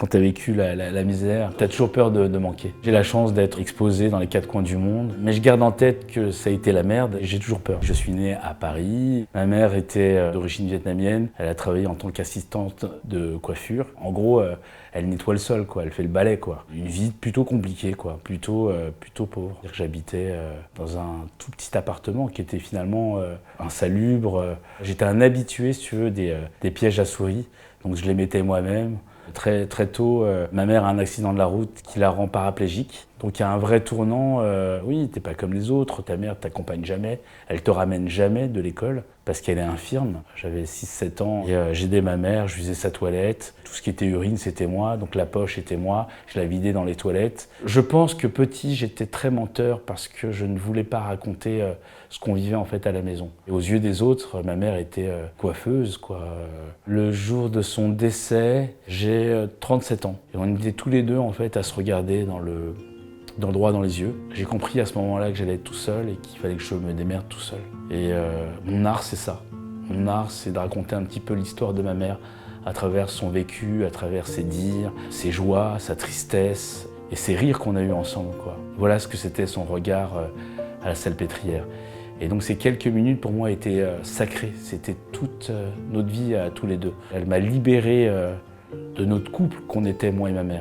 Quand tu as vécu la misère, tu as toujours peur de manquer. J'ai la chance d'être exposé dans les 4 coins du monde, mais je garde en tête que ça a été la merde et j'ai toujours peur. Je suis né à Paris, ma mère était d'origine vietnamienne, elle a travaillé en tant qu'assistante de coiffure. En gros, elle nettoie le sol, quoi. Elle fait le balai, quoi. Une vie plutôt compliquée, quoi. Plutôt pauvre. J'habitais dans un tout petit appartement qui était finalement insalubre. J'étais un habitué, si tu veux, des pièges à souris, donc je les mettais moi-même. Très tôt, ma mère a un accident de la route qui la rend paraplégique. Donc il y a un vrai tournant, oui, t'es pas comme les autres, ta mère t'accompagne jamais, elle te ramène jamais de l'école parce qu'elle est infirme. J'avais 6-7 ans et j'aidais ma mère, je faisais sa toilette. Tout ce qui était urine, c'était moi, donc la poche était moi, je la vidais dans les toilettes. Je pense que petit, j'étais très menteur parce que je ne voulais pas raconter ce qu'on vivait en fait à la maison. Et aux yeux des autres, ma mère était coiffeuse, quoi. Le jour de son décès, j'ai 37 ans. Et on était tous les deux en fait à se regarder dans le droit dans les yeux. J'ai compris à ce moment-là que j'allais être tout seul et qu'il fallait que je me démerde tout seul. Et mon art, c'est ça. Mon art, c'est de raconter un petit peu l'histoire de ma mère à travers son vécu, à travers ses dires, ses joies, sa tristesse et ses rires qu'on a eus ensemble, quoi. Voilà ce que c'était son regard à la salpêtrière. Et donc ces quelques minutes pour moi étaient sacrées. C'était toute notre vie à tous les deux. Elle m'a libéré de notre couple qu'on était, moi et ma mère.